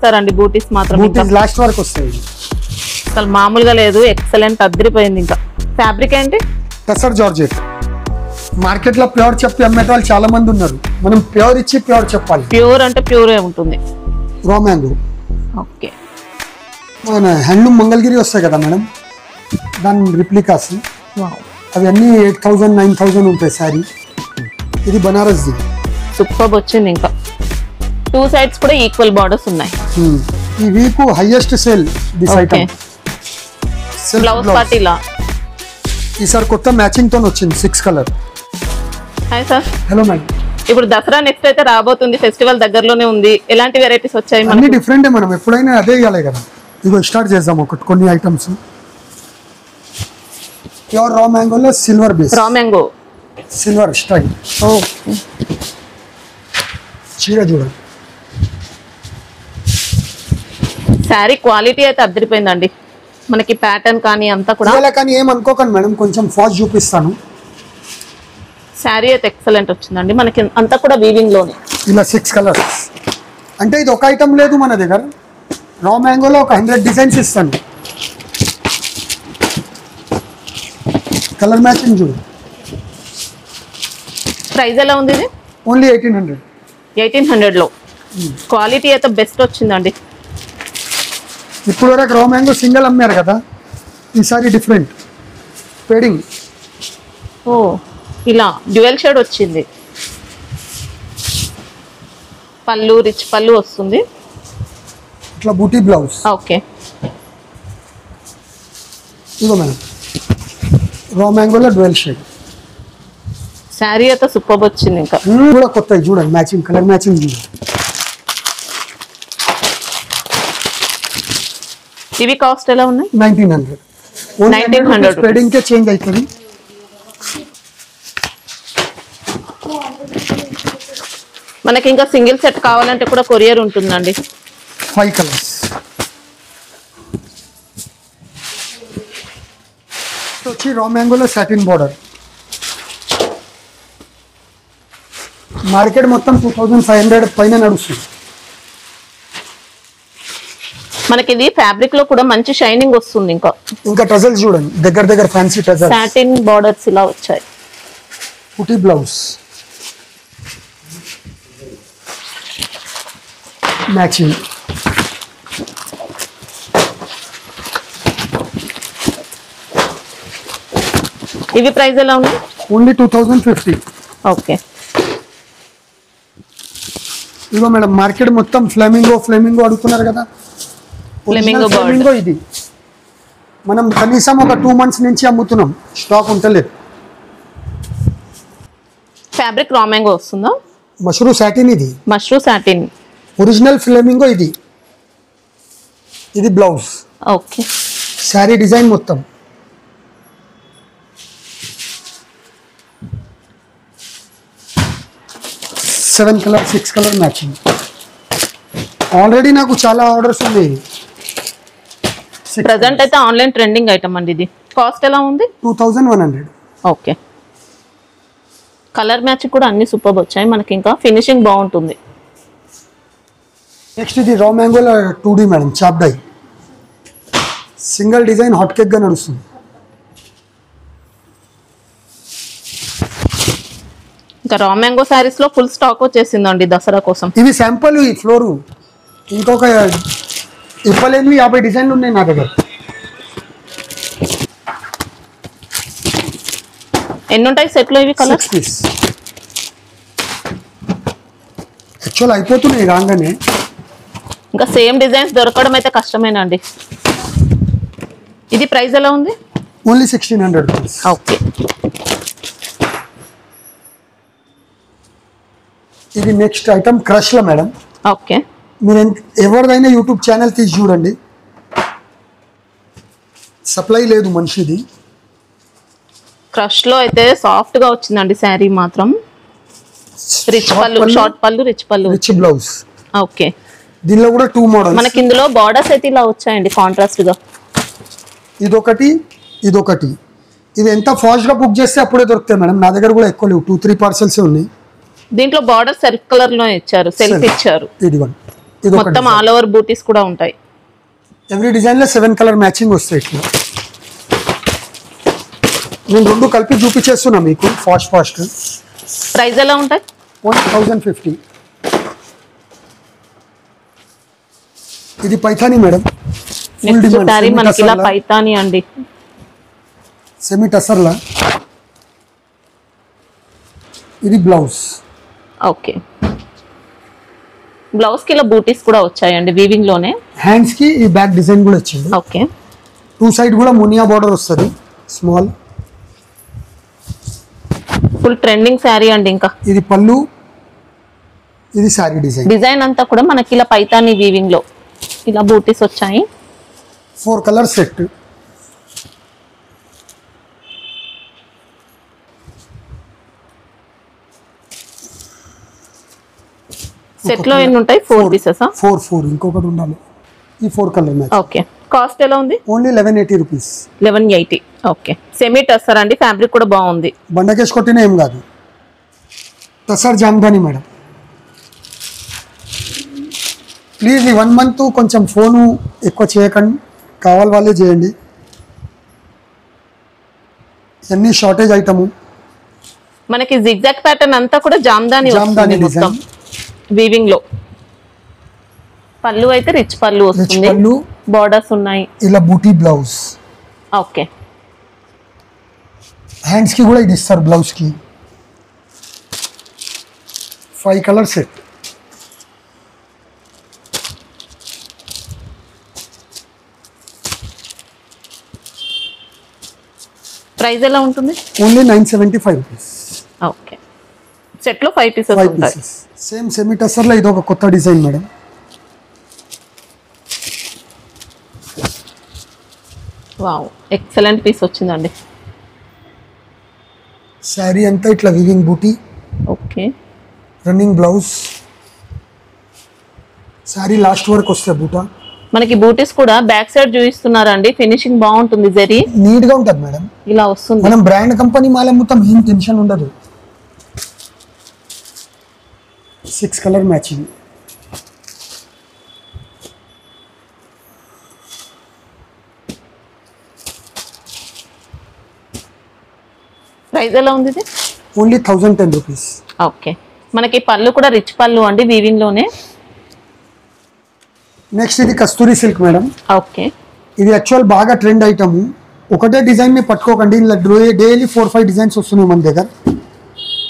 ఇస్తారండి బూటీస్ మాత్రం. బూటీస్ లాస్ట్ వరకు వస్తాయి. అసలు మామూలుగా లేదు, ఎక్సలెంట్ అదిరిపోయింది. ఇంకా ఫ్యాబ్రిక్ ఏంటి? టసర్ జార్జెట్. మార్కెట్ లో ప్యూర్ చెప్పి అమ్మేట వాళ్ళు చాలా మంది ఉన్నారు, మనం ప్యూర్ ఇచ్చి ప్యూర్ చెప్పాలి. ప్యూర్ అంటే ప్యూరే ఉంటుంది. రా మ్యాంగో. ఓకే. మన హ్యాండ్లూమ్ మంగళగిరి వస్తాయి కదా మేడం, దాని రిప్లికాస్ అవి అన్నీ 8,000 9,000 ఉంటాయి శారీ. ఇది బనారస్ ది. సూపర్ వచ్చింది. ఇంకా 2 సైడ్స్ కూడా ఈక్వల్ బార్డర్స్ ఉన్నాయి. ఈ week highest sale this item. Blouse పార్టీలా ఈసారి కొత్త మ్యాచింగ్ తో వచ్చింది 6 colour. Hi sir. Hello madam. ఇప్పుడు దసరా నెక్స్ట్ అయితే రాబోతుంది, ఫెస్టివల్ దగ్గరలోనే ఉంది. ఎలాంటి వెరైటీస్ వచ్చాయి? అన్ని డిఫరెంట్ మనం ఎప్పుడైనా అదే ఇవ్వాలి కదా. ఇగో స్టార్ట్ చేద్దాం ఒకటి కొన్ని ఐటమ్స్. ప్యూర్ రా మ్యాంగోలో silver base. Raw mango silver style. చీర చూడండి. శారీ క్వాలిటీ అయితే అదిరిపోయిందండి. మనకి ప్యాటర్న్ కానీ అంతా కూడా. కానీ ఏమనుకోకండి మేడం, కొంచెం ఫాస్ట్ చూపిస్తాను. శారీ అయితే ఎక్సలెంట్ వచ్చిందండి. మనకి అంతా కూడా వీవింగ్ లోనే. ఇలా 6 కలర్స్. అంటే ఇది ఒక ఐటమ్ లేదు మన దగ్గర. రా మ్యాంగోలో ఒక 100 డిజైన్స్ ఇస్తాను. కలర్ మ్యాచింగ్ చూడు. ప్రైస్ ఎలా ఉంది ఇది? ఓన్లీ 1800. 1800 లో క్వాలిటీ అయితే బెస్ట్ వచ్చిందండి. ఇప్పుడు వరకు రా మ్యాంగో సింగిల్ అమ్మారు కదా, ఈసారి డిఫరెంట్ పేడింగ్. ఓ ఇలా డ్యూయల్ షేడ్ వచ్చింది. పళ్ళు రిచ్ పళ్ళు వస్తుంది. ఇట్లా బూటీ బ్లౌజ్. ఓకే. ఇదిగో మేడం రా మ్యాంగోలో డ్యూయల్ షేడ్. శారీ అయితే సూపర్ వచ్చింది. ఇంకా కూడా కొత్తవి చూడండి, మ్యాచింగ్ కలర్ మ్యాచింగ్ చూడండి. ఇవి కాస్ట్ ఎలా ఉన్నాయి? 1900. 1900 స్ప్రెడింగ్ కే చేంజ్ అవుతుంది. మనకి ఇంకా సింగిల్ సెట్ కావాలంటే కూడా కొరియర్ ఉంటుందండి. 5 కలర్స్. వచ్చి రా మ్యాంగోలో సాటిన్ బార్డర్. మార్కెట్ మొత్తం 2500 పైన నడుస్తుంది. మనకి ఇది ఫ్యాబ్రిక్ లో కూడా మంచి షైనింగ్ వస్తుంది. ఇంకా టజల్స్ చూడండి, దగ్గర దగ్గర ఫ్యాన్సీ టజల్స్. సాటిన్ బార్డర్స్ ఇలా వచ్చాయి. పుట్టి బ్లౌజ్ మ్యాచింగ్. ఇవి ప్రైస్ ఎలా ఉంది? ఓన్లీ 2050. ఓకే. ఇదిగో మేడం మార్కెట్ మొత్తం ఫ్లెమింగో అడుగుతున్నారు కదా. ఫ్లెమింగో ఇది మనం కనీసం ఒక 2 months నుంచి అమ్ముతున్నాం, స్టాక్ ఉంటలేదు. ఫ్యాబ్రిక్ రా మ్యాంగో వస్తుందా? మష్రూ సాటిన్. ఇది మష్రూ సాటిన్ ఒరిజినల్ ఫ్లెమింగో. ఇది బ్లౌజ్. ఓకే. శారీ డిజైన్ మొత్తం. Seven colour 6 colour matching. Already నాకు చాలా ఆర్డర్స్ ఉన్నాయి. ప్రెజెంట్ అయితే ఆన్లైన్ ట్రెండింగ్ ఐటమ్ అండి. ఇది కాస్ట్ ఎలా ఉంది? 2100. ఓకే. కలర్ మ్యాచ్ కూడా అన్ని సూపర్ వచ్చాయి. మనకి ఇంకా ఫినిషింగ్ బాగుంటుంది. నెక్స్ట్ ఇది రా మ్యాంగోలో 2D మేడం, చాప్ dye. Single design hot cake గా నడుస్తుంది. ఇంకా రా మ్యాంగో శారీస్ లో ఫుల్ స్టాక్ వచ్చేసిందండి దసరా కోసం. ఇవి శాంపుల్. ఈ ఫ్లోరు ఇంకొక ఇవ్వలేనివి 50 డిజైన్లు ఉన్నాయి నా దగ్గర. ఎన్ని ఉంటాయి సెట్లో ఇవి? Colour 6 piece. యాక్చువల్ అయిపోతున్నాయి రాగానే. ఇంకా సేమ్ డిజైన్స్ దొరకడం అయితే కష్టమేనండి. ఇది ప్రైస్ ఎలా ఉంది? Only 1600 rupees. ఓకే. ఇది నెక్స్ట్ ఐటమ్ క్రష్ లో మేడం. ఓకే. మీరు ఎవరిదైనా యూట్యూబ్ ఛానల్ తీసి చూడండి, సప్లై లేదు మనిషిది. క్రష్ లో అయితే సాఫ్ట్ గా వచ్చిందండి శారీ మాత్రం. రిచ్ పళ్ళు, షార్ట్ పళ్ళు, రిచ్ పళ్ళు, రిచ్ బ్లౌజ్. ఓకే. దీనిలో కూడా 2 మోడల్స్. మనకి ఇందులో బార్డర్స్ అయితే ఇలా వచ్చాయండి కాంట్రాస్ట్ గా. ఇదొకటి. ఇది ఎంత ఫాస్ట్ గా బుక్ చేస్తే అప్పుడే దొరుకుతాయి మేడం. నా దగ్గర కూడా ఎక్కువ లేవు, 2-3 పార్సల్స్ ఉన్నాయి. దీంట్లో బార్డర్ సెల్ఫ్ కలర్ లో ఇచ్చారు, సెల్ఫ్ ఇచ్చారు. ఇది ఇది ఒక మొత్తం ఆల్ ఓవర్ బూటీస్ కూడా ఉంటాయి. ఎవ్రీ డిజైన్ లో 7 కలర్ మ్యాచింగ్ వస్తాయి. ఇట్లా నేను రెండు కలిపి చూపించేస్తున్నా మీకు ఫాస్ట్. ప్రైస్ ఎలా ఉంటాయి? 1050. ఇది పైథానీ మేడం. నెక్స్ట్ సారీ మనకి ఇలా పైథానీ అండి, సెమీ టసర్లా. ఇది బ్లౌజ్. ఓకే, బ్లౌజ్ కి ఇలా బూటీస్ కూడా వచ్చాయండి వీవింగ్ లోనే. హ్యాండ్స్ కి ఈ బ్యాక్ డిజైన్ కూడా వచ్చింది. ఓకే, 2 సైడ్ కూడా మునియా బార్డర్ వస్తుంది స్మాల్. ఫుల్ ట్రెండింగ్ శారీ అండి. ఇంకా ఇది పళ్ళు, ఇది శారీ డిజైన్ అంతా కూడా మనకి ఇలా పైథానీ వీవింగ్ లో ఇలా బూటీస్ వచ్చాయి. 4 కలర్ సెట్. సెట్ లో ఎన్ని ఉంటాయి? 4 పీసెస్. 4 ఇంకొకటి ఉండాలి. ఈ 4 కలర్ మ్యాచ్. ఓకే, కాస్ట్ ఎలా ఉంది? Only 1180 rupees. 1180. Okay, semi tussar అండి, ఫ్యాబ్రిక్ కూడా బాగుంది. బండకేసి కొట్టిన ఏం కాదు. టసర్ జామ్దాని మేడం. ప్లీజ్ ఈ 1 మంత్ కొంచెం ఫోను ఎక్కువ చేయకండి, కావాలి వాళ్ళే చేయండి. ఇవన్నీ షార్టేజ్ ఐటము. మనకి జిగ్జాగ్ ప్యాటర్న్ అంతా కూడా జామ్దాని డిజైన్ వీవింగ్ లో. పళ్ళు అయితే రిచ్ పళ్ళు వస్తుంది, బోర్డర్స్ ఉన్నాయి. ఇలా బూటీ బ్లౌజ్. ఓకే, హ్యాండ్స్ కి కూడా ఇది ఇస్తారు బ్లౌజ్ కి. 5 కలర్ సెట్. ప్రైస్ ఎలా ఉంటుంది? Only 975 rupees. ఓకే, సెట్ లో 5 పీసెస్ ఉంటాయి. సేమ్ సెమీ టసర్ లో ఇది ఒక కొత్త design madam. Wow, excellent piece వచ్చిందండి. శారీ అంతా ఇట్లా వివింగ్ బూటీ. Okay, running blouse. Saree last వరకు వస్తాయి బూటా. మనకి బూటీస్ కూడా బ్యాక్ సైడ్ చూపిస్తున్నారండి, ఫినిషింగ్ బాగుంటుంది. జరీ నీట్ గా ఉంటది మేడం. ఇలా వస్తుంది. మనం బ్రాండ్ కంపెనీ మాల మొత్తం ఏం టెన్షన్ ఉండదు. 6 కలర్ మ్యాచింగ్. ప్రైస్ ఎలా ఉంది ఇది? Only 1010 rupees. ఓకే, మనకి పళ్ళు కూడా రిచ్ పళ్ళు అండి, వీవింగ్ లోనే. నెక్స్ట్ ఇది కస్తూరి సిల్క్ మేడం. ఓకే, ఇది యాక్చువల్ బాగా ట్రెండ్ ఐటమ్. ఒకటే డిజైన్ ని పట్టుకోకండి, ఇలా డైలీ 4-5 డిజైన్స్ వస్తున్నాయి మన దగ్గర.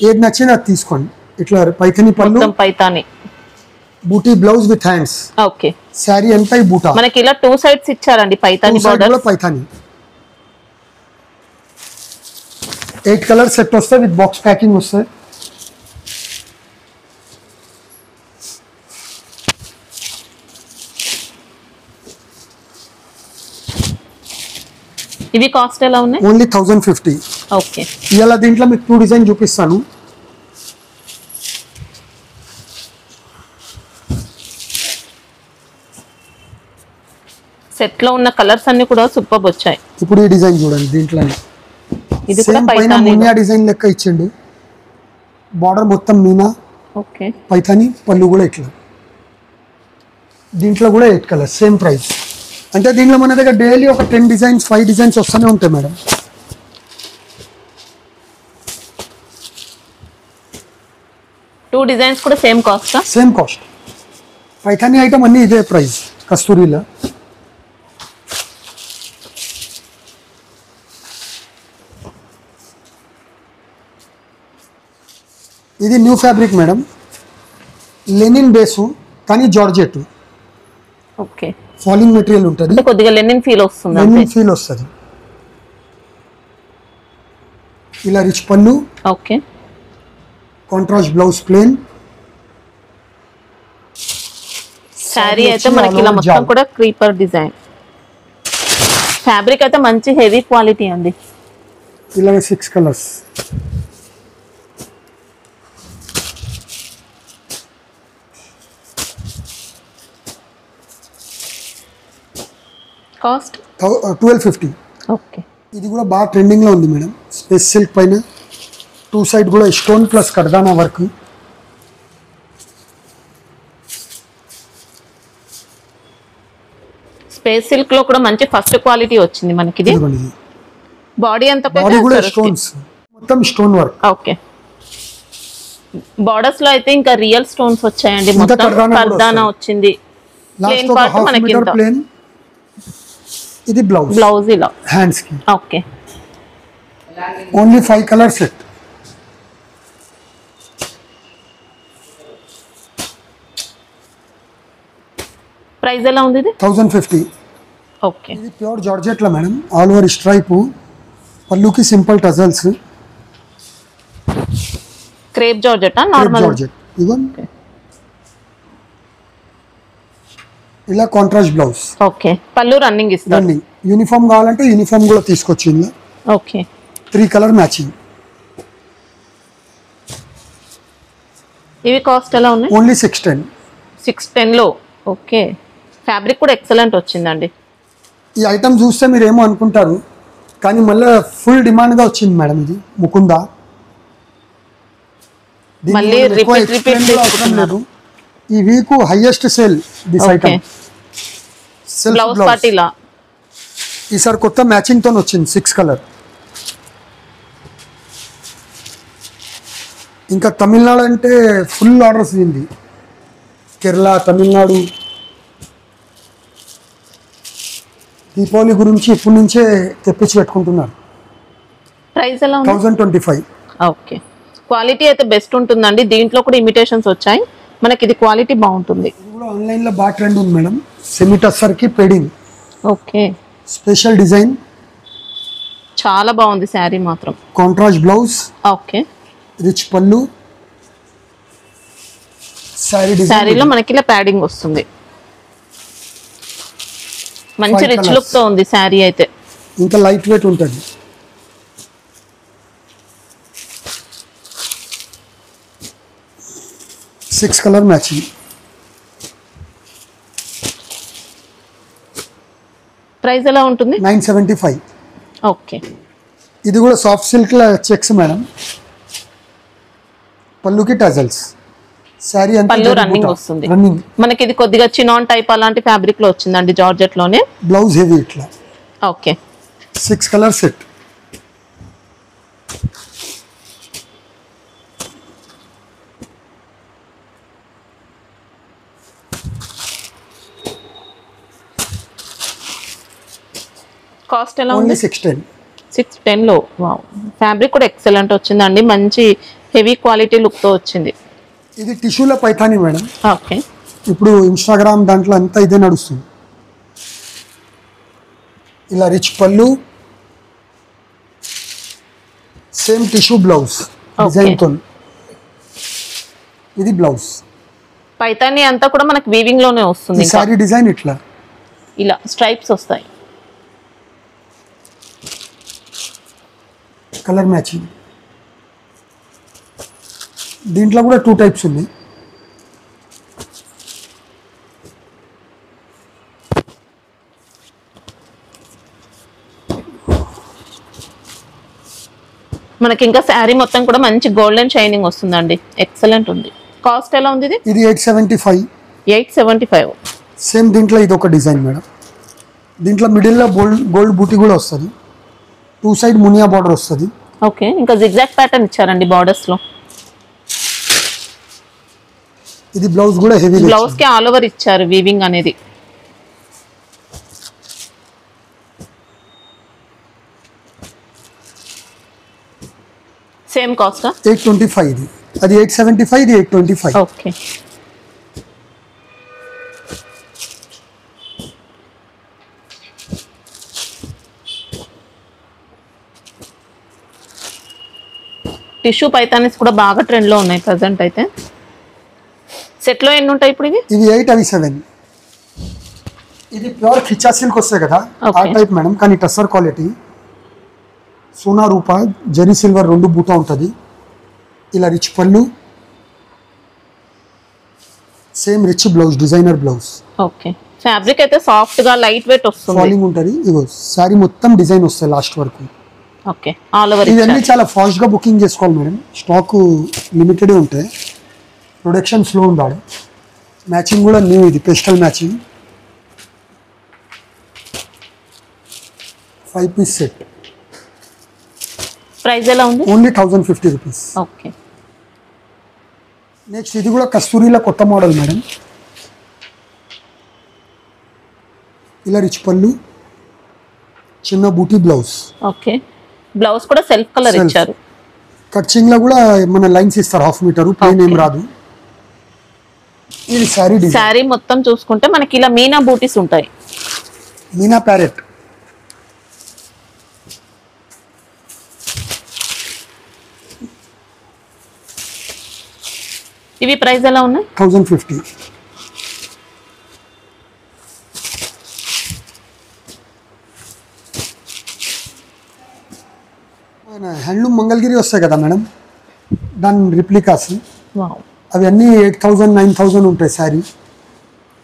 ఏది నచ్చినా అది తీసుకోండి. ఇట్లా పైథానీ పళ్ళు, పైథానీ బూటీ blouse with hands. Okay, saree అంతా ఈ బూటా. మనకి ఇలా 2 సైడ్స్ ఇచ్చారండి Paithani border. Paithani 8 colour set వస్తాయి విత్ బాక్స్ ప్యాకింగ్ వస్తాయి. ఇవి కాస్ట్ ఎలా ఉన్నాయి? ఓన్లీ 1050. ఓకే, ఇలా దీంట్లో మీకు 2 డిజైన్ చూపిస్తాను. సెట్ లో ఉన్న కలర్స్ అన్ని కూడా సూపర్ వచ్చాయి. ఇప్పుడు ఈ డిజైన్ చూడండి, దీంట్లో ఇది కూడా పైన మునియా డిజైన్ లెక్క ఇచ్చిండు. బార్డర్ మొత్తం మీనా. ఓకే, పైథానీ పళ్ళు కూడా ఇట్లా. దీంట్లో కూడా 8 కలర్స్, సేమ్ ప్రైస్. అంటే దీంట్లో మన దగ్గర డైలీ ఒక 10 డిజైన్స్ 5 డిజైన్స్ వస్తూనే ఉంటాయి మేడం. టూ డిజైన్స్ కూడా same cost. Same cost. Paithani item అన్ని ఇదే ప్రైస్ కస్తూరిలో. ఇది new fabric madam, linen base కానీ జార్జెట్. ఓకే, ఫాలింగ్ మెటీరియల్ ఉంటుంది, కొద్దిగా లెనిన్ ఫీల్ వస్తుంది. లెనిన్ ఫీల్ వస్తుంది. ఇలా rich pallu. Okay, contrast blouse plain. Sari అయితే మనకి ఇలా మొత్తం కూడా క్రీపర్ డిజైన్. ఫ్యాబ్రిక్ అయితే మంచి హెవీ క్వాలిటీ అండి. ఇలా 6 కలర్స్. కాస్ట్ 1250. ఓకే, ఇది కూడా బాగా ట్రెండింగ్ లో ఉంది మేడం. స్పేస్ సిల్క్ పైన 2 సైడ్ కూడా స్టోన్ ప్లస్ కర్దానా వర్క్. స్పేస్ సిల్క్ లో కూడా మంచి ఫస్ట్ క్వాలిటీ వచ్చింది మనకి ఇది. ఇదిగోండి ఇది. బాడీ అంతా బాడీ కూడా స్టోన్స్, మొత్తం స్టోన్ వర్క్. ఓకే. బార్డర్స్ లో అయితే ఇంకా రియల్ స్టోన్స్ వచ్చాయండి. ఇంకా మొత్తం కర్దానా కూడా కర్దానా వచ్చింది. ప్లేన్ లాస్ట్ ఒక పార్ట్ హాఫ్ మనకి మీటర్ ప్లేన్. ఇది బ్లౌజ్. బ్లౌజ్ ఇలా. హ్యాండ్స్ కి okay. Only 5 colour set. Price ఎలా ఉంది ఇది? 1050. ఓకే. ఇది ప్యూర్ జార్జెట్ లో మేడం, ఆల్ ఓవర్ స్ట్రైప్, పళ్ళుకి simple tassels. Crepe georgette normal georgette. ఇగో ఇలా కాంట్రాస్ట్ బ్లౌజ్. ఓకే. పళ్ళు రన్నింగ్ ఇస్తారు. రన్నింగ్. యూనిఫామ్ కావాలంటే యూనిఫామ్ కూడా తీసుకొచ్చింది. ఓకే. 3 colour matching. ఇవి కాస్ట్ ఎలా ఉన్నాయి? ఓన్లీ 610. 610 లో. ఓకే. ఫ్యాబ్రిక్ కూడా ఎక్సలెంట్ వచ్చిందండి. ఈ ఐటమ్ చూస్తే మీరు ఏమో అనుకుంటారు, కానీ మళ్ళీ ఫుల్ డిమాండ్ గా వచ్చింది మేడం. ఇది ముకుందా. మళ్ళీ రిపీట్ లేదు. ఈ week highest sale this item. Blouse part ఇలా. ఈసారి కొత్త మ్యాచింగ్ తో వచ్చింది 6 కలర్. ఇంకా తమిళనాడు అంటే ఫుల్ ఆర్డర్స్ ఉంది. కేరళ, తమిళనాడు. దీపావళి గురించి ఇప్పటి నుంచే తెప్పించి పెట్టుకుంటున్నారు. ప్రైస్ ఎలా ఉంది? 1025. ఓకే. క్వాలిటీ అయితే బెస్ట్ ఉంటుందండి. దీంట్లో కూడా ఇమిటేషన్స్ వచ్చాయి మనకి. ఇది క్వాలిటీ బాగుంటుంది. ఇది కూడా ఆన్లైన్ లో బాగా ట్రెండ్ ఉంది మేడం. సెమీ టస్సర్ కి పెడింగ్. ఓకే. Special design. చాలా బాగుంది శారీ మాత్రం. Contrast blouse. ఓకే. రిచ్ పళ్ళు. శారీలో మనకి ఇలా ప్యాడింగ్ వస్తుంది. మంచి రిచ్ లుక్ తో ఉంది శారీ అయితే. ఇంకా లైట్ వెయిట్ ఉంటుంది. Six colour matching. ప్రైస్ ఎలా ఉంటుంది? 975. ఓకే. ఇది కూడా సాఫ్ట్ సిల్క్ చెక్స్ మేడం. పళ్ళుకి టజల్స్. శారీ అంతా పళ్ళు రన్నింగ్ వస్తుంది. రన్నింగ్. మనకి ఇది కొద్దిగా చినాన్ టైప్ అలాంటి ఫ్యాబ్రిక్ లో వచ్చిందండి, జార్జెట్ లోనే. బ్లౌజ్ హెవీ ఇట్లా. ఓకే. 6 colour set. కాస్ట్ ఎలా ఓన్లీ ఉంది? 610. 610 లో. వావ్. ఫ్యాబ్రిక్ కూడా ఎక్సలెంట్ వచ్చిందండి. మంచి హెవీ క్వాలిటీ లుక్ తో వచ్చింది. ఇది టిష్యూల పైతాని మేడం. ఓకే. ఇప్పుడు ఇన్స్టాగ్రామ్ దాంట్లో అంతా ఇదే నడుస్తుంది. ఇలా rich pallu, same tissue blouse design తో. ఇది బ్లౌజ్. పైతాని అంతా కూడా మనకి వీవింగ్ లోనే వస్తుంది. సారీ డిజైన్ ఇట్లా ఇలా స్ట్రైప్స్ వస్తాయి. Colour matching. దీంట్లో కూడా 2 టైప్స్ ఉన్నాయి. మనకి ఇంకా శారీ మొత్తం కూడా మంచి గోల్డెన్ షైనింగ్ వస్తుందండి. ఎక్సలెంట్ ఉంది. కాస్ట్ ఎలా ఉంది ఇది? ఇది 875. 875. సేమ్ దీంట్లో ఇది ఒక డిజైన్ మేడం. దీంట్లో మిడిల్లో గోల్డ్ బూటీ కూడా వస్తుంది. 2 సైడ్ మునియా బార్డర్ వస్తుంది. ఓకే. ఇంకా జిగ్జాగ్ ప్యాటర్న్ ఇచ్చారండి బార్డర్స్ లో. ఇది బ్లౌజ్ కూడా హెవీ. బ్లౌజ్ కి ఆల్ ఓవర్ ఇచ్చారు వీవింగ్ అనేది. Same cost 825. ఇది అది 875, ఇది 825. ఓకే. టిష్యూ పైతానిస్ కూడా బాగా ట్రెండ్ లో ఉన్నాయి ప్రెసెంట్ అయితే. సెట్ లో ఎన్ని ఉంటాయి ఇప్పుడు ఇవి? ఇది 8 అవి 7. ఇది ప్యూర్ ఖిచ్చా సిల్క్ వస్తాయి కదా, ఆ టైప్ మేడం, కానీ టస్సర్ క్వాలిటీ. సోనా రూపా జరీ సిల్వర్ 2 బూటా ఉంటుంది. ఇలా rich pallu, same rich blouse, designer blouse. Okay. Fabric అయితే సాఫ్ట్ గా లైట్ వెయిట్ వస్తుంది. ఫాలింగ్ ఉంటుంది. ఇగో సారీ మొత్తం డిజైన్ వస్తాయి లాస్ట్ వరకు. ఓకే. All over. ఇవన్నీ చాలా ఫాస్ట్ గా బుకింగ్ చేసుకోవాలి మేడం. స్టాక్ లిమిటెడ్ ఉంటాయి. ప్రొడక్షన్ స్లో ఉండాలి. మ్యాచింగ్ కూడా న్యూ. ఇది pastel matching. 5 piece set price ఎలా ఉంది? Only 1050 rupees. ఓకే. నెక్స్ట్ ఇది కూడా కస్తూరిలో కొత్త మోడల్ మేడం. ఇలా రిచ్ పళ్ళు, చిన్న బూటీ బ్లౌజ్. ఓకే. బ్లౌజ్ కూడా సెల్ఫ్ కలర్ ఇచ్చారు. కట్చింగ్ లో కూడా మన లైన్స్ ఇస్తారు, 1/2 మీటర్ ప్లెయిన్ ఏం రాదు. ఇది సారీ డిజైన్. సారీ మొత్తం చూసుకుంటే మనకి ఇలా మీనా బూటీస్ ఉంటాయి. మీనా ప్యారెట్. ఇవి ప్రైస్ ఎలా ఉన్నాయి? 1050. హ్యాండ్లూమ్ మంగళగిరి వస్తాయి కదా మేడం, దాని రిప్లికాస్. వావ్. అవి అన్నీ 8000 9000 ఉంటాయి శారీ.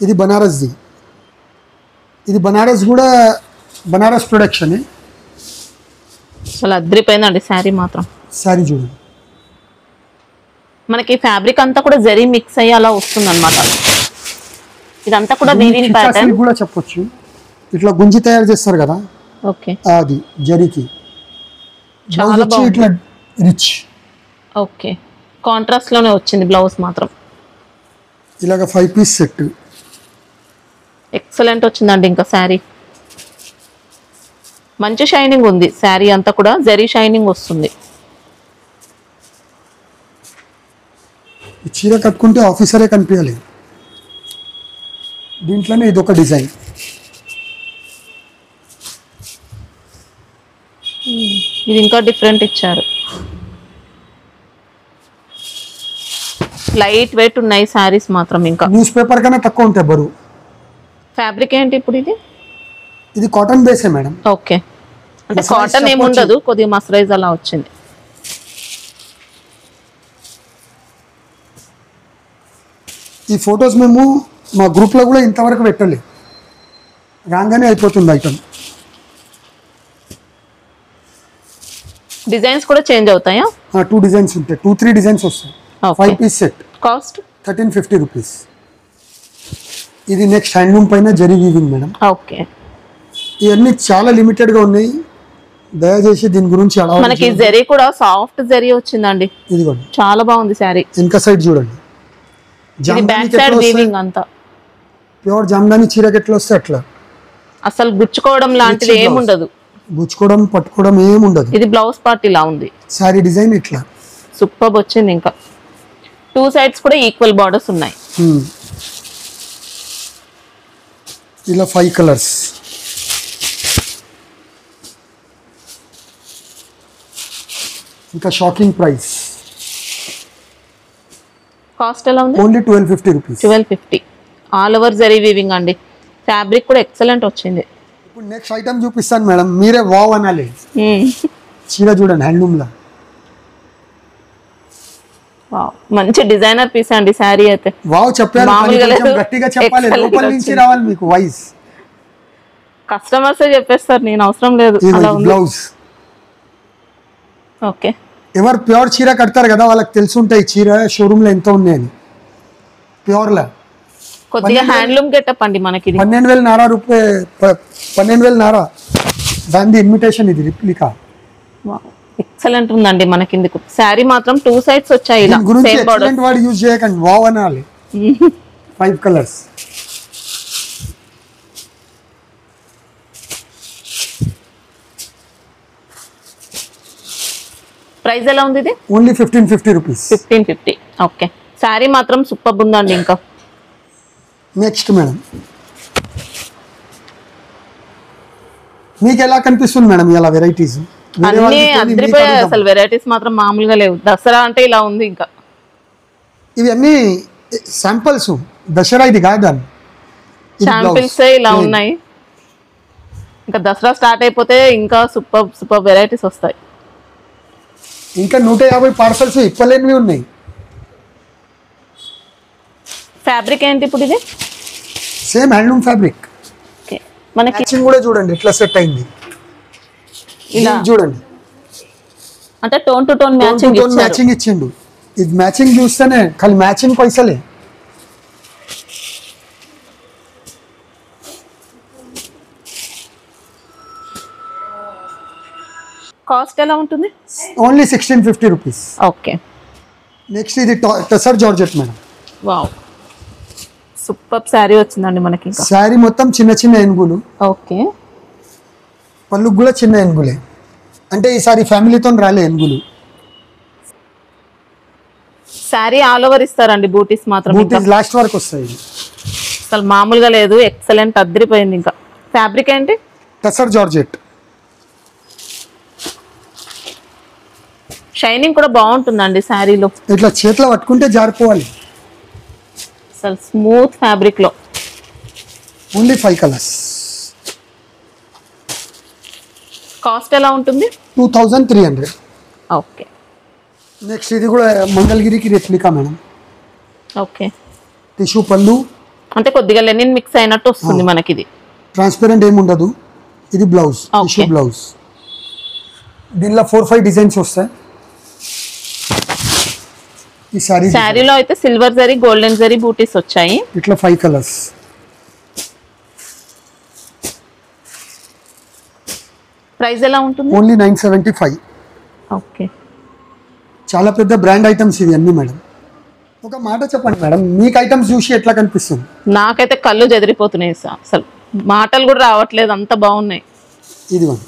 ఇది బనారస్ది. ఇది బనారస్ కూడా బనారస్ ప్రొడక్షన్. చాలా అద్రిపోయిందండి శారీ మాత్రం. శారీ చూడండి, మనకి ఫ్యాబ్రిక్ అంతా కూడా జరీ మిక్స్ అయ్యి అలా వస్తుంది అనమాట. ఇదంతా కూడా వీవింగ్ ప్యాటర్న్ కూడా చెప్పొచ్చు. ఇట్లా గుంజి తయారు చేస్తారు కదా, ఓకే, అది జరీకి. చాలా బాగుంది. ఇట్లా రిచ్. ఓకే, కాంట్రాస్ట్ లోనే వచ్చింది బ్లౌజ్ మాత్రం. ఇలాగ 5 పీస్ సెట్. ఎక్సలెంట్ వచ్చిందండి. ఇంకా శారీ మంచి షైనింగ్ ఉంది. శారీ అంతా కూడా జరీ షైనింగ్ వస్తుంది. ఈ చీర కట్టుకుంటే ఆఫీసరే కనిపించాలి. దీంట్లోనే ఇదొక డిజైన్. ఇది ఇంకా డిఫరెంట్ ఇచ్చారు. లైట్ వెయిట్ ఉన్నాయి శారీస్ మాత్రం. ఇంకా న్యూస్ పేపర్ కన్నా తక్కువ ఉంటాయి బరువు. ఫ్యాబ్రిక్ ఏంటి ఇప్పుడు? ఇది కాటన్ బేసే మేడం. ఓకే, అంటే కాటన్ ఏముండదు, కొద్దిగా మస్టరైజ్ అలా వచ్చింది. ఈ ఫొటోస్ మేము మా గ్రూప్లో కూడా ఇంతవరకు పెట్టలేదు, రాగానే అయిపోతుంది ఐటమ్. డిజైన్స్ కూడా చేంజ్ అవుతాయా? 2 డిజైన్స్ ఉంటాయి, 2-3 డిజైన్స్ వస్తాయి. 5 పీస్ సెట్. Cost 1350 rupees. ఇది నెక్స్ట్ హ్యాండ్లూమ్ పైన జరీ వీవింగ్ మేడం. ఓకే, ఇవన్నీ చాలా లిమిటెడ్గా ఉన్నాయి, దయచేసి దీని గురించి మనకి జరీ కూడా సాఫ్ట్ జరీ వచ్చిందండి. ఇదిగోండి, చాలా బాగుంది శారీ. వెనక సైడ్ చూడండి, బ్యాక్ సైడ్ వీవింగ్ అంతా ప్యూర్ జామ్దాని చీరకి ఎట్లా వస్తే అట్లా, అసలు గుచ్చుకోవడం లాంటిది ఏముండదు, గుచ్చుకోవడం పట్టుకోవడం ఏముండదు. ఇది బ్లౌజ్ పార్ట్ ఇలా ఉంది. శారీ డిజైన్ ఇట్లా సూపర్ వచ్చింది. ఇంకా 2 సైడ్స్ కూడా ఈక్వల్ బార్డర్స్ ఉన్నాయి. ఇలా 5 కలర్స్. ఇంకా షాకింగ్ ప్రైస్. కాస్ట్ ఎలా ఉంది? Only 1250 rupees. 1250. All over zari weaving అండి. ఫ్యాబ్రిక్ కూడా ఎక్సలెంట్ వచ్చింది. ఇప్పుడు నెక్స్ట్ ఐటమ్ చూపిస్తాను మేడం, మీరే వావ్ అనాలి. చీర చూడండి హ్యాండ్లూమ్లా. వావ్, మంచి డిజైనర్ పీస్ అండి శారీ అయితే. వావ్ చెప్పారు, గట్టిగా చెప్పాలి, లోపల నుంచి రావాలి మీకు వాయిస్. కస్టమర్సే చెప్పేస్తారు, నేను అవసరం లేదు. బ్లౌజ్. ఓకే, ఎవరు ప్యూర్ చీర కడతారు కదా వాళ్ళకి తెలుసుంటాయి చీర షోరూమ్ లో ఎంత ఉంది అని. ప్యూర్ లా కొద్దిగా హ్యాండ్లూమ్ గెటప్ అండి మనకి. 12,000 నారా దాని ఇన్విటేషన్, ఇది రిప్లికా. ఎక్సలెంట్ ఉందండి మనకి. శారీ మాత్రం 2 సైడ్స్ వచ్చాయి. వర్డ్ యూజ్ చేయకండి, వావ్ అనాలి. 5 కలర్స్. ప్రైస్ ఎలా ఉంది ఇది? Only 1550 rupees. 1550. ఓకే, శారీ మాత్రం సూపర్ ఉందండి. ఇంకా నెక్స్ట్ మేడం, మీకు ఎలా కనిపిస్తుంది మేడం ఇలా వెరైటీస్? అన్ని అదిరిపోయాయి అసలు. వెరైటీస్ మాత్రం మామూలుగా లేవు. దసరా అంటే ఇలా ఉంది. ఇంకా ఇవి అన్ని శాంపిల్స్, దసరా ఇది కాదని శాంపిల్స్ ఇలా ఉన్నాయి. ఇంకా దసరా స్టార్ట్ అయిపోతే ఇంకా సూపర్ వెరైటీస్ వస్తాయి. ఇంకా 150 పార్సల్స్ ఇప్పలేనివి ఉన్నాయి. ఫ్యాబ్రిక్ ఏంటి ఇప్పుడు? ఇది సేమ్ హ్యాండ్లూమ్ ఫ్యాబ్రిక్. మనకి మ్యాచింగ్ కూడా చూడండి ఎట్లా సెట్ అయింది. ఇలా చూడండి, అంటే టోన్ టు టోన్ మ్యాచింగ్ ఇచ్చిండు. ఇది మ్యాచింగ్ చూస్తేనే ఖాళీ మ్యాచింగ్ పైసలే. కాస్ట్ ఎలా ఉంటుంది? Only 1650 rupees. ఓకే. నెక్స్ట్ ఇది tussar georgette madam. Wow, super sari వచ్చిందండి మనకి. ఇంకా శారీ మొత్తం చిన్న చిన్న ఏనుగులు. ఓకే. పళ్ళుకు కూడా చిన్న ఏనుగులే, అంటే ఈసారి ఫ్యామిలీతో రాలే ఏనుగులు. శారీ ఆల్ ఓవర్ ఇస్తారండి, బూటీస్ మాత్రం బూటీస్ లాస్ట్ వరకు వస్తాయి. అసలు మామూలుగా లేదు, ఎక్సలెంట్, అద్దరిపోయింది. ఇంకా ఫ్యాబ్రిక్ ఏంటి? టసర్ జార్జెట్. షైనింగ్ కూడా బాగుంటుందండి శారీలో. ఇట్లా చేతిలో పట్టుకుంటే జారిపోవాలి. అసలు స్మూత్ ఫ్యాబ్రిక్ లో. Only 5 colours. కాస్ట్ ఎలా ఉంటుంది? 2300. ఓకే. నెక్స్ట్ ఇది కూడా మంగళగిరికి రెప్లికా మేడం. ఓకే. టిష్యూ పళ్ళు, అంటే కొద్దిగా లెనిన్ మిక్స్ అయినట్టు వస్తుంది మనకి. ఇది ట్రాన్స్పరెంట్ ఏమి ఉండదు. ఇది బ్లౌజ్, టిష్యూ బ్లౌజ్. దీనిలో 4-5 డిజైన్స్ వస్తాయి. ఈ శారీలో అయితే సిల్వర్ జరీ, గోల్డెన్ జరీ బూటీస్ వచ్చాయి. ఇట్లా 5 కలర్స్. ప్రైస్ ఎలా ఉంటుంది? ఓన్లీ 975. ఓకే. చాలా పెద్ద బ్రాండ్ ఐటమ్స్ ఇవి అన్నీ మేడం. ఒక మాట చెప్పండి మేడం, మీకు ఐటమ్స్ చూసి ఎట్లా కనిపిస్తుంది? నాకైతే కళ్ళు చెదిరిపోతున్నాయి అసలు, మాటలు కూడా రావట్లేదు, అంత బాగున్నాయి. ఇది వన్.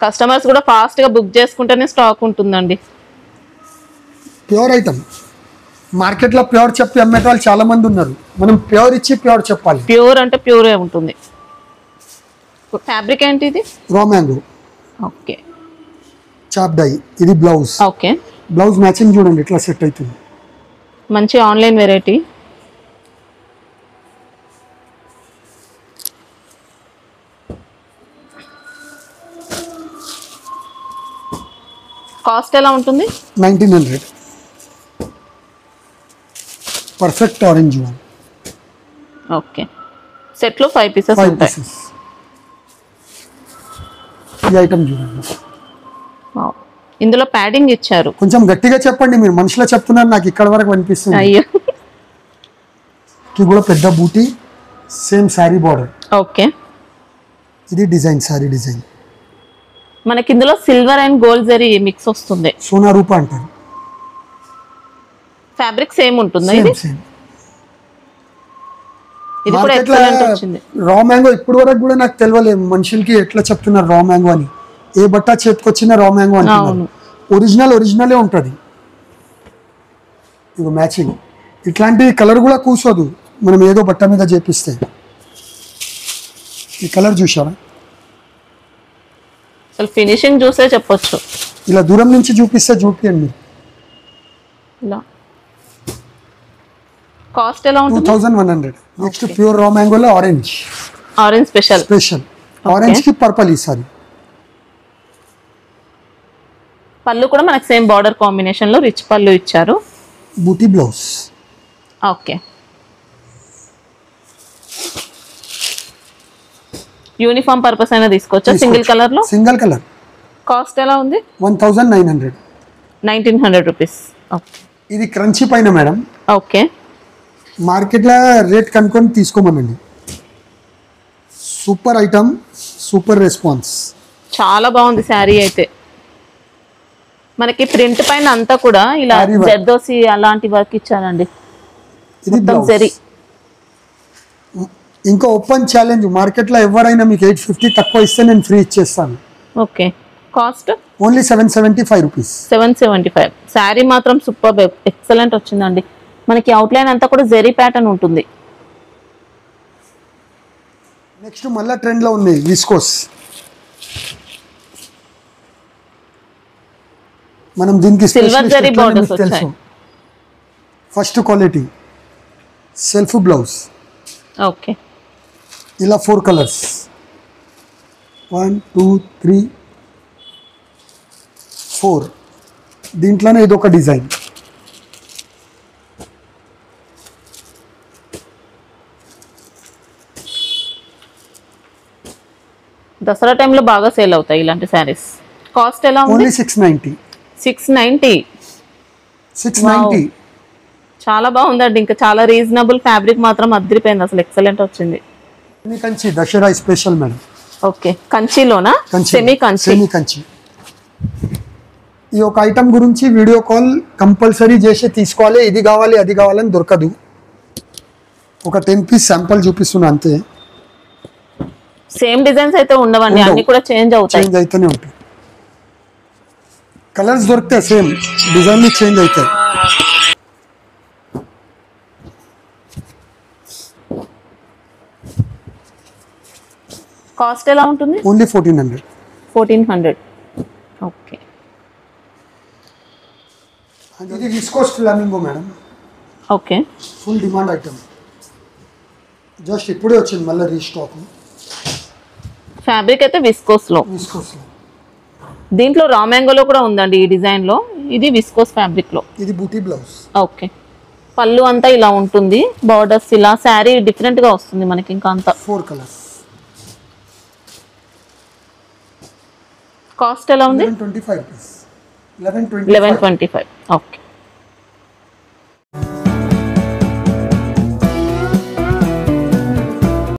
కస్టమర్స్ కూడా ఫాస్ట్ గా బుక్ చేసుకుంటేనే స్టాక్ ఉంటుందండి. Pure item. మార్కెట్లో ప్యూర్ చెప్పి అమ్మేట వాళ్ళు చాలా మంది ఉన్నారు. మనం ప్యూర్ ఇచ్చి ప్యూర్ చెప్పాలి. ప్యూర్ అంటే ప్యూరే ఉంటుంది. ఫ్యాబ్రిక్ ఏంటి ఇది? Raw Mango. ఓకే. చాప్ డై. ఇది బ్లౌజ్. ఓకే. బ్లౌజ్ మ్యాచింగ్ చూడండి ఇట్లా సెట్ అవుతుంది. మంచి ఆన్లైన్ వెరైటీ. కాస్ట్ ఎలా ఉంటుంది? 1900. Perfect orange one. ఓకే. సెట్లో 5 పీసెస్ ఉంటాయి. ఈ ఐటమ్ చూడండి. ఇందులో ప్యాడింగ్ ఇచ్చారు. కొంచెం గట్టిగా చెప్పండి, మీరు మనుషులో చెప్తున్నారు, నాకు ఇక్కడ వరకు అనిపిస్తుంది. అయ్యో. ఇది కూడా పెద్ద బూటీ, సేమ్ శారీ బార్డర్. ఓకే. ఇది డిజైన్, శారీ డిజైన్. మనకి ఇందులో silver and gold zari mix వస్తుంది. సోనా రూపా అంటారు. ఫ్యాబ్రిక్ సేమ్ ఉంటుందా? ఇది ఇది కూడా మార్కెట్లో ఎక్సలెంట్ వచ్చింది. రా మ్యాంగో ఇప్పుడు వరకు కూడా నాకు తెలియలేదు మనుషులకి ఎట్లా చెప్తున్నారు రా మ్యాంగో అని. ఏ బట్ట చేతికొచ్చిన రా మ్యాంగో అంటున్నారు. ఒరిజినలే ఉంటుంది. ఇది మ్యాచింగ్. ఇట్లాంటి కలర్ కూడా కూర్చోదు మనం ఏదో బట్ట మీద చేపిస్తే. ఈ కలర్ చూసారా? అసలు ఫినిషింగ్ చూసే చెప్పొచ్చు. ఇలా దూరం నుంచి చూపిస్తే చూపియండి. ఇలా కాస్ట్ ఎలా ఉంటుంది? 2100. నెక్స్ట్ ప్యూర్ రా మ్యాంగోలో ఆరెంజ్. Orange special. ఆరెంజ్ కి పర్పల్ ఈసారి. పళ్ళు కూడా మనకి సేమ్ బార్డర్ కాంబినేషన్ లో రిచ్ పళ్ళు ఇచ్చారు. బూటీ బ్లౌజ్. ఓకే. యూనిఫామ్ పర్పస్ అయినా తీసుకోవచ్చా? సింగిల్ కలర్ లో? Single colour. కాస్ట్ ఎలా ఉంది? 1900. 1900 రూపీస్. ఓకే. ఇది క్రంచీ పైన మేడం. ఓకే. మార్కెట్లో రేట్ కనుక్కొని తీసుకోమనండి. Super item, super response. చాలా బాగుంది శారీ అయితే. మనకి ప్రింట్ పైన అంతా కూడా ఇలా జర్దోసి అలాంటి వర్క్ ఇచ్చారండి. ఇది జరీ. ఇంకా ఓపెన్ ఛాలెంజ్, మార్కెట్లో ఎవరైనా మీకు 850 తక్కువ ఇస్తే నేను ఫ్రీ ఇచ్చేస్తాను. Okay. Cost only 775 rupees. 775. Sari మాత్రం సూపర్ ఎక్సలెంట్ వచ్చిందండి. మనకి అవుట్లైన్ అంతా కూడా జెరీ ప్యాటర్న్ ఉంటుంది. నెక్స్ట్ మళ్ళీ ట్రెండ్ లో ఉంది విస్కోస్. మనం దీనికి సిల్వర్ జరీ బోర్డర్స్ వచ్చాయి. First quality self blouse. Okay. ఇలా 4 కలర్స్. 1 2 3 4. దీంట్లోనే ఇది ఒక డిజైన్. దసరా టైంలో బాగా సేల్ అవుతాయి ఇలాంటి శారీస్. కాస్ట్ ఎలా ఉంది? ఓన్లీ 690. 690. చాలా బాగుందండి. ఇంకా చాలా రీజనబుల్. ఫ్యాబ్రిక్ మాత్రం అద్దరిపోయింది అసలు, ఎక్సలెంట్ వచ్చింది. Kanchi Dasara special madam. Okay, కంచిలోనా? సెమీ కంచి. సెమీ కంచి. ఈ ఒక ఐటమ్ గురించి వీడియో కాల్ కంపల్సరీ చేసి తీసుకోవాలి. ఇది కావాలి అది కావాలని దొరకదు. ఒక 10 పీస్ శాంపుల్ చూపిస్తున్నా అంతే. సేమ్ డిజైన్స్ అయితే ఉండవండి, అన్ని కూడా చేంజ్ అవుతాయి. చేంజ్ అయితేనే ఉంటాయి. కలర్స్ దొరుకుతాయి, సేమ్ డిజైన్ చేంజ్ అవుతాయి. కాస్ట్ ఎలా ఉంటుంది? ఓన్లీ 1400. 1400. ఓకే. ఇది viscose flamingo madam. Okay. Full demand item. Just ఇప్పుడే వచ్చింది మళ్ళీ రీస్టాక్. ఫ్యాబ్రిక్ అయితే విస్కోస్ లో. దీంట్లో రా మ్యాంగోలో కూడా ఉందండి ఈ డిజైన్ లో. ఇది విస్కోస్ ఫ్యాబ్రిక్ లో. ఇది బూటీ బ్లౌజ్. ఓకే. పళ్ళు అంతా ఇలా ఉంటుంది, బార్డర్స్ ఇలా. శారీ డిఫరెంట్ గా వస్తుంది మనకి. ఇంకా అంతా 4 కలర్స్. కాస్ట్ ఎలా ఉంది? 1125. 1125. ఓకే.